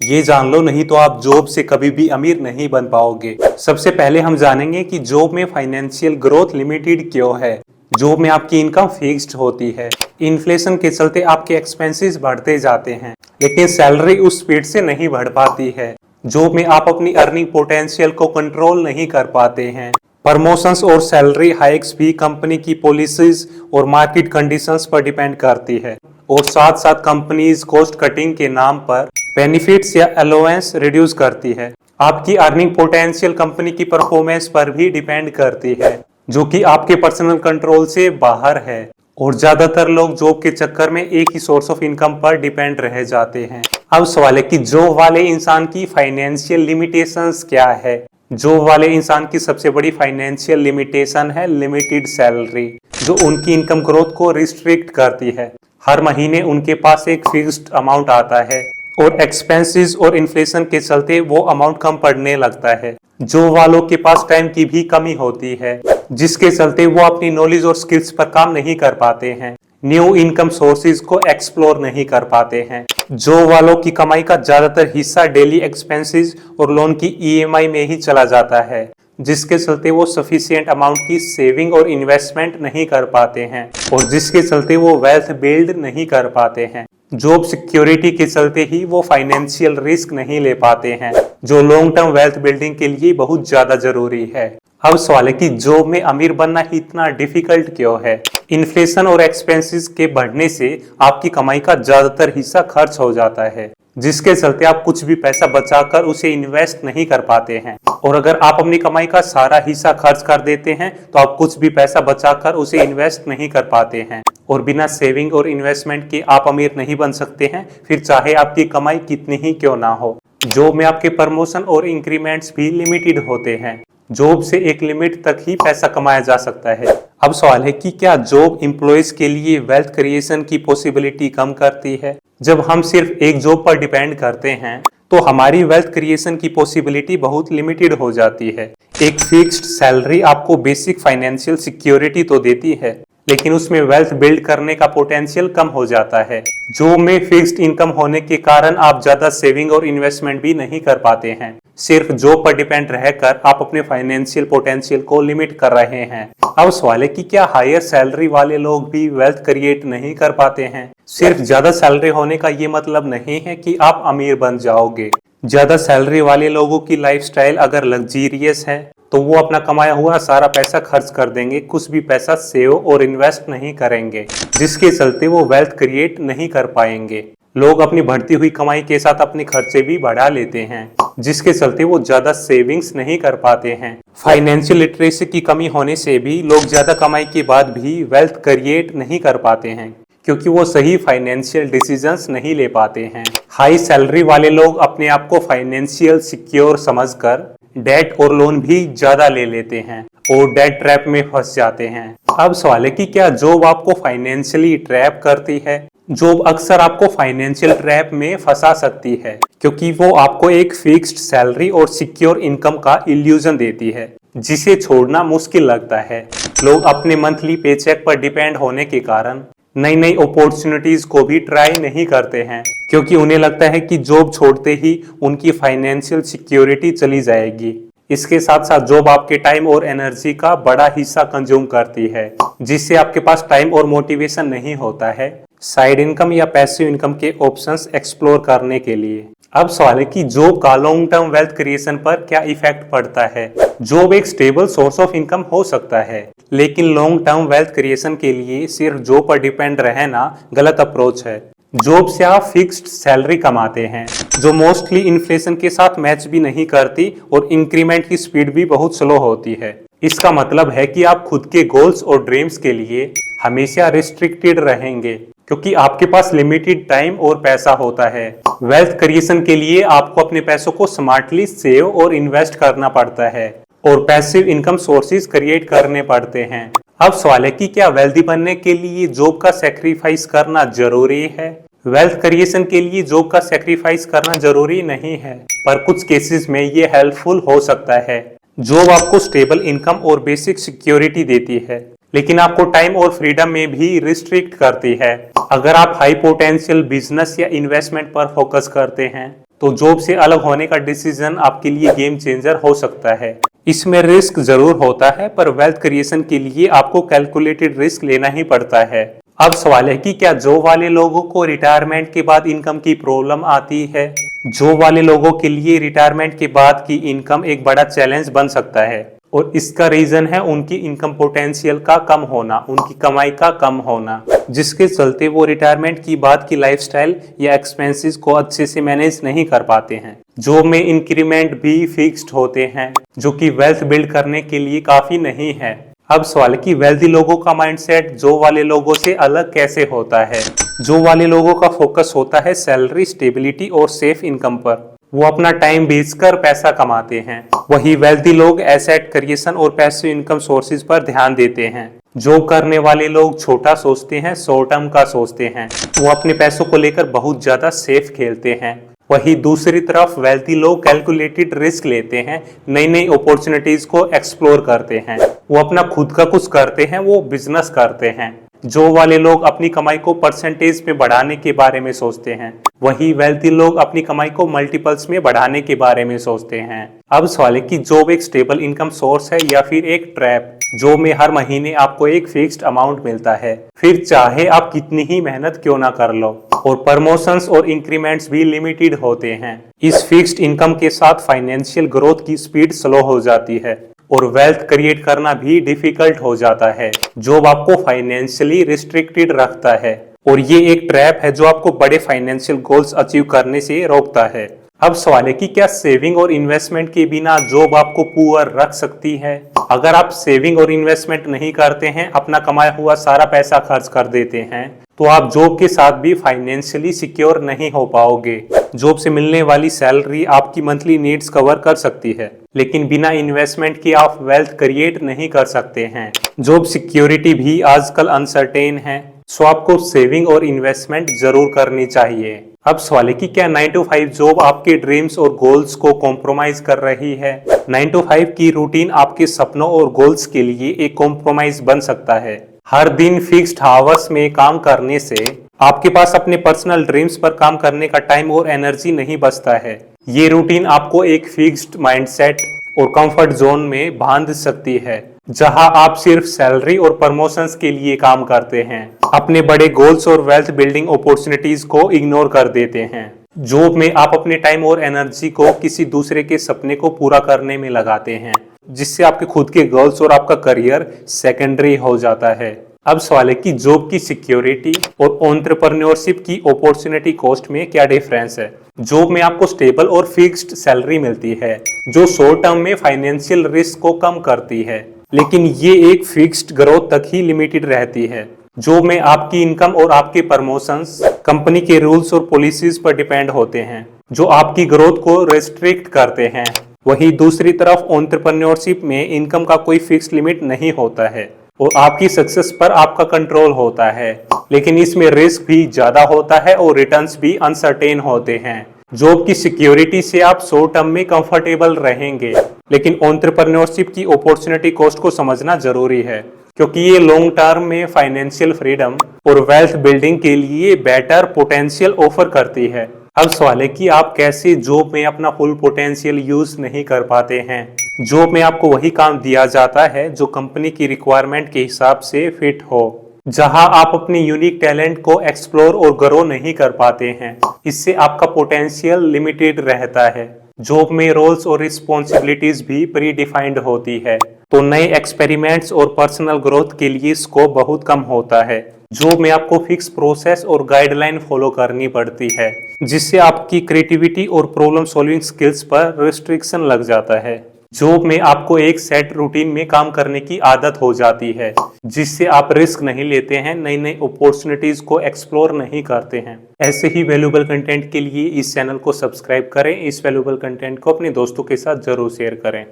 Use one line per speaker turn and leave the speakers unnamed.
ये जान लो, नहीं तो आप जॉब से कभी भी अमीर नहीं बन पाओगे। सबसे पहले हम जानेंगे कि जॉब में फाइनेंशियल ग्रोथ लिमिटेड क्यों है। जॉब में आपकी इनकम फिक्स्ड होती है। इन्फ्लेशन के चलते आपके एक्सपेंसेस बढ़ते जाते हैं, लेकिन सैलरी उस स्पीड से नहीं बढ़ पाती है। जॉब में आप अपनी अर्निंग पोटेंशियल को कंट्रोल नहीं कर पाते हैं। प्रमोशंस और सैलरी हाइक्स भी कंपनी की पॉलिसीज और मार्केट कंडीशंस पर डिपेंड करती है। और साथ साथ कंपनीज कॉस्ट कटिंग के नाम पर बेनिफिट्स या अलाउंस रिड्यूस करती है। आपकी अर्निंग पोटेंशियल कंपनी की परफॉर्मेंस पर भी डिपेंड करती है, जो कि आपके पर्सनल कंट्रोल से बाहर है। और ज्यादातर लोग जॉब के चक्कर में एक ही सोर्स ऑफ इनकम पर डिपेंड रह जाते हैं। अब सवाल है कि जॉब वाले इंसान की फाइनेंशियल लिमिटेशंस क्या है। जॉब वाले इंसान की सबसे बड़ी फाइनेंशियल लिमिटेशन है लिमिटेड सैलरी, जो उनकी इनकम ग्रोथ को रिस्ट्रिक्ट करती है। हर महीने उनके पास एक फिक्स्ड अमाउंट आता है और एक्सपेंसेस और इन्फ्लेशन के चलते वो अमाउंट कम पड़ने लगता है। जॉब वालों के पास टाइम की भी कमी होती है, जिसके चलते वो अपनी नॉलेज और स्किल्स पर काम नहीं कर पाते हैं, न्यू इनकम सोर्सेज को एक्सप्लोर नहीं कर पाते हैं। जॉब वालों की कमाई का ज्यादातर हिस्सा डेली एक्सपेंसेस और लोन की ईएमआई में ही चला जाता है, जिसके चलते वो सफिशिएंट अमाउंट की सेविंग और इन्वेस्टमेंट नहीं कर पाते हैं, और जिसके चलते वो वेल्थ बिल्ड नहीं कर पाते हैं। जॉब सिक्योरिटी के चलते ही वो फाइनेंशियल रिस्क नहीं ले पाते हैं, जो लॉन्ग टर्म वेल्थ बिल्डिंग के लिए बहुत ज्यादा जरूरी है। अब सवाल है कि जॉब में अमीर बनना इतना डिफिकल्ट क्यों है। इन्फ्लेशन और एक्सपेंसेस के बढ़ने से आपकी कमाई का ज्यादातर हिस्सा खर्च हो जाता है, जिसके चलते आप कुछ भी पैसा बचाकर उसे इन्वेस्ट नहीं कर पाते हैं। और अगर आप अपनी कमाई का सारा हिस्सा खर्च कर देते हैं तो आप कुछ भी पैसा बचाकर उसे इन्वेस्ट नहीं कर पाते हैं, और बिना सेविंग और इन्वेस्टमेंट के आप अमीर नहीं बन सकते हैं, फिर चाहे आपकी कमाई कितनी ही क्यों ना हो। जॉब में आपके प्रमोशन और इंक्रीमेंट्स भी लिमिटेड होते हैं। जॉब से एक लिमिट तक ही पैसा कमाया जा सकता है। अब सवाल है कि क्या जॉब एम्प्लॉयज के लिए वेल्थ क्रिएशन की पॉसिबिलिटी कम करती है। जब हम सिर्फ एक जॉब पर डिपेंड करते हैं तो हमारी वेल्थ क्रिएशन की पॉसिबिलिटी बहुत लिमिटेड हो जाती है। एक फिक्स्ड सैलरी आपको बेसिक फाइनेंशियल सिक्योरिटी तो देती है, लेकिन उसमें वेल्थ बिल्ड करने का पोटेंशियल कम हो जाता है। जॉब में फिक्स्ड इनकम होने के कारण आप ज्यादा सेविंग और इन्वेस्टमेंट भी नहीं कर पाते हैं। सिर्फ जॉब पर डिपेंड रहकर आप अपने फाइनेंशियल पोटेंशियल को लिमिट कर रहे हैं। अब सवाल है कि क्या हायर सैलरी वाले लोग भी वेल्थ क्रिएट नहीं कर पाते हैं। सिर्फ ज्यादा सैलरी होने का ये मतलब नहीं है कि आप अमीर बन जाओगे। ज्यादा सैलरी वाले लोगों की लाइफस्टाइल अगर लग्जीरियस है तो वो अपना कमाया हुआ सारा पैसा खर्च कर देंगे, कुछ भी पैसा सेव और इन्वेस्ट नहीं करेंगे, जिसके चलते वो वेल्थ क्रिएट नहीं कर पाएंगे। लोग अपनी बढ़ती हुई कमाई के साथ अपने खर्चे भी बढ़ा लेते हैं, जिसके चलते वो ज्यादा सेविंग्स नहीं कर पाते हैं। फाइनेंशियल लिटरेसी की कमी होने से भी लोग ज्यादा कमाई के बाद भी वेल्थ क्रिएट नहीं कर पाते हैं, क्योंकि वो सही फाइनेंशियल डिसीजंस नहीं ले पाते हैं। हाई सैलरी वाले लोग अपने आप को फाइनेंशियल सिक्योर समझकर डेट और लोन भी ज्यादा ले लेते हैं और डेट ट्रैप में फंस जाते हैं। अब सवाल है कि क्या जॉब आपको फाइनेंशियली ट्रैप करती है। जॉब अक्सर आपको फाइनेंशियल ट्रैप में फंसा सकती है, क्योंकि वो आपको एक फिक्स्ड सैलरी और सिक्योर इनकम का इल्यूजन देती है, जिसे छोड़ना मुश्किल लगता है। लोग अपने मंथली पेचेक पर डिपेंड होने के कारण नई नई अपॉर्चुनिटीज को भी ट्राई नहीं करते हैं, क्योंकि उन्हें लगता है कि जॉब छोड़ते ही उनकी फाइनेंशियल सिक्योरिटी चली जाएगी। इसके साथ साथ जॉब आपके टाइम और एनर्जी का बड़ा हिस्सा कंज्यूम करती है, जिससे आपके पास टाइम और मोटिवेशन नहीं होता है साइड इनकम या पैसिव इनकम के ऑप्शंस एक्सप्लोर करने के लिए। अब सवाल है कि जॉब का लॉन्ग टर्म वेल्थ क्रिएशन पर क्या इफेक्ट पड़ता है। जॉब एक स्टेबल सोर्स ऑफ इनकम हो सकता है, लेकिन लॉन्ग टर्म वेल्थ क्रिएशन के लिए सिर्फ जॉब पर डिपेंड रहना गलत अप्रोच है। जॉब से आप फिक्स्ड सैलरी कमाते हैं, जो मोस्टली इन्फ्लेशन के साथ मैच भी नहीं करती, और इंक्रीमेंट की स्पीड भी बहुत स्लो होती है। इसका मतलब है कि आप खुद के गोल्स और ड्रीम्स के लिए हमेशा रिस्ट्रिक्टेड रहेंगे, क्योंकि आपके पास लिमिटेड टाइम और पैसा होता है। वेल्थ क्रिएशन के लिए आपको अपने पैसों को स्मार्टली सेव और इन्वेस्ट करना पड़ता है, और पैसिव इनकम सोर्सेज क्रिएट करने पड़ते हैं। अब सवाल है कि क्या वेल्दी बनने के लिए जॉब का सेक्रीफाइस करना जरूरी है। वेल्थ क्रिएशन के लिए जॉब का सेक्रीफाइस करना जरूरी नहीं है, पर कुछ केसेस में ये हेल्पफुल हो सकता है। जॉब आपको स्टेबल इनकम और बेसिक सिक्योरिटी देती है, लेकिन आपको टाइम और फ्रीडम में भी रिस्ट्रिक्ट करती है। अगर आप हाई पोटेंशियल बिजनेस या इन्वेस्टमेंट पर फोकस करते हैं तो जॉब से अलग होने का डिसीजन आपके लिए गेम चेंजर हो सकता है। इसमें रिस्क जरूर होता है, पर वेल्थ क्रिएशन के लिए आपको कैलकुलेटेड रिस्क लेना ही पड़ता है। अब सवाल है कि क्या जॉब वाले लोगों को रिटायरमेंट के बाद इनकम की प्रॉब्लम आती है? जॉब वाले लोगों के लिए रिटायरमेंट के बाद की इनकम एक बड़ा चैलेंज बन सकता है, और इसका रीजन है उनकी इनकम पोटेंशियल का कम होना, उनकी कमाई का कम होना, जिसके चलते वो रिटायरमेंट की बाद की लाइफस्टाइल या एक्सपेंसेस को अच्छे से मैनेज नहीं कर पाते हैं। जॉब में इंक्रीमेंट भी फिक्स्ड होते हैं, जो कि वेल्थ बिल्ड करने के लिए काफी नहीं है। अब सवाल कि वेल्दी लोगों का माइंडसेट जॉब वाले लोगों से अलग कैसे होता है? जॉब वाले लोगों का फोकस होता है सैलरी, स्टेबिलिटी और सेफ इनकम पर। वो अपना टाइम बेचकर पैसा कमाते हैं। वही वेल्दी लोग एसेट क्रिएशन और पैसिव इनकम सोर्सेज पर ध्यान देते हैं। जॉब करने वाले लोग छोटा सोचते हैं, शॉर्ट टर्म का सोचते हैं। वो अपने पैसों को लेकर बहुत ज्यादा सेफ खेलते हैं। वही दूसरी तरफ वेल्थी लोग कैलकुलेटेड रिस्क लेते हैं, नई नई अपॉर्चुनिटीज को एक्सप्लोर करते हैं। वो अपना खुद का कुछ करते हैं, वो बिजनेस करते हैं। जॉब वाले लोग अपनी कमाई को परसेंटेज में बढ़ाने के बारे में सोचते हैं। वही वेल्थी लोग अपनी कमाई को मल्टीपल्स में बढ़ाने के बारे में सोचते हैं। अब सवाल है कि जॉब एक स्टेबल इनकम सोर्स है या फिर एक ट्रैप? जॉब में हर महीने आपको एक फिक्स्ड अमाउंट मिलता है, फिर चाहे आप कितनी ही मेहनत क्यों ना कर लो, और प्रमोशंस और इंक्रीमेंट्स भी लिमिटेड होते हैं। इस फिक्स्ड इनकम के साथ फाइनेंशियल ग्रोथ की स्पीड स्लो हो जाती है और वेल्थ क्रिएट करना भी डिफिकल्ट हो जाता है। जॉब आपको फाइनेंशियली रिस्ट्रिक्टेड रखता है, और ये एक ट्रैप है जो आपको बड़े फाइनेंशियल गोल्स अचीव करने से रोकता है। अब सवाल है कि क्या सेविंग और इन्वेस्टमेंट के बिना जॉब आपको पुअर रख सकती है? अगर आप सेविंग और इन्वेस्टमेंट नहीं करते हैं, अपना कमाया हुआ सारा पैसा खर्च कर देते हैं, तो आप जॉब के साथ भी फाइनेंशियली सिक्योर नहीं हो पाओगे। जॉब से मिलने वाली सैलरी आपकी मंथली नीड्स कवर कर सकती है, लेकिन बिना इन्वेस्टमेंट के आप वेल्थ क्रिएट नहीं कर सकते हैं। जॉब सिक्योरिटी भी आजकल अनसर्टेन है, सो आपको सेविंग और इन्वेस्टमेंट जरूर करनी चाहिए। अब सवाल है कि क्या 9 to 5 जॉब आपके ड्रीम्स और गोल्स को कॉम्प्रोमाइज कर रही है? 9 to 5 की रूटीन आपके सपनों और गोल्स के लिए एक कॉम्प्रोमाइज बन सकता है। हर दिन फिक्स्ड आवर्स में काम करने से आपके पास अपने पर्सनल ड्रीम्स पर काम करने का टाइम और एनर्जी नहीं बचता है। ये रूटीन आपको एक फिक्स्ड माइंडसेट और कंफर्ट जोन में बांध सकती है, जहां आप सिर्फ सैलरी और प्रमोशंस के लिए काम करते हैं, अपने बड़े गोल्स और वेल्थ बिल्डिंग अपॉर्चुनिटीज को इग्नोर कर देते हैं। जॉब में आप अपने टाइम और एनर्जी को किसी दूसरे के सपने को पूरा करने में लगाते हैं, जिससे आपके खुद के गोल्स और आपका करियर सेकेंडरी हो जाता है। अब सवाल है कि जॉब की सिक्योरिटी और एंटरप्रेन्योरशिप की अपॉर्चुनिटी कॉस्ट में क्या डिफरेंस है? जॉब में आपको स्टेबल और फिक्स्ड सैलरी मिलती है, जो शॉर्ट टर्म में फाइनेंशियल रिस्क को कम करती है, लेकिन ये एक फिक्स्ड ग्रोथ तक ही लिमिटेड रहती है। जॉब में आपकी इनकम और आपके प्रमोशंस कंपनी के रूल्स और पॉलिसीज पर डिपेंड होते हैं, जो आपकी ग्रोथ को रेस्ट्रिक्ट करते हैं। वहीं दूसरी तरफ एंटरप्रेन्योरशिप में इनकम का कोई फिक्स लिमिट नहीं होता है और आपकी सक्सेस पर आपका कंट्रोल होता है, लेकिन इसमें रिस्क भी ज्यादा होता है और रिटर्न्स भी अनसर्टेन होते हैं। जॉब की सिक्योरिटी से आप शॉर्ट टर्म में कंफर्टेबल रहेंगे, लेकिन एंटरप्रेन्योरशिप की अपॉर्चुनिटी कॉस्ट को समझना जरूरी है, क्योंकि ये लॉन्ग टर्म में फाइनेंशियल फ्रीडम और वेल्थ बिल्डिंग के लिए बेटर पोटेंशियल ऑफर करती है। अब सवाल है कि आप कैसे जॉब में अपना फुल पोटेंशियल यूज नहीं कर पाते हैं। जॉब में आपको वही काम दिया जाता है जो कंपनी की रिक्वायरमेंट के हिसाब से फिट हो, जहां आप अपने यूनिक टैलेंट को एक्सप्लोर और ग्रो नहीं कर पाते हैं। इससे आपका पोटेंशियल लिमिटेड रहता है। जॉब में रोल्स और रिस्पॉन्सिबिलिटीज भी प्री डिफाइंड होती है, तो नए एक्सपेरिमेंट्स और पर्सनल ग्रोथ के लिए स्कोप बहुत कम होता है। जॉब में आपको फिक्स प्रोसेस और गाइडलाइन फॉलो करनी पड़ती है, जिससे आपकी क्रिएटिविटी और प्रॉब्लम सॉल्विंग स्किल्स पर रिस्ट्रिक्शन लग जाता है। जॉब में आपको एक सेट रूटीन में काम करने की आदत हो जाती है, जिससे आप रिस्क नहीं लेते हैं, नई नई अपॉर्चुनिटीज को एक्सप्लोर नहीं करते हैं। ऐसे ही वैल्यूएबल कंटेंट के लिए इस चैनल को सब्सक्राइब करें। इस वैल्यूएबल कंटेंट को अपने दोस्तों के साथ जरूर शेयर करें।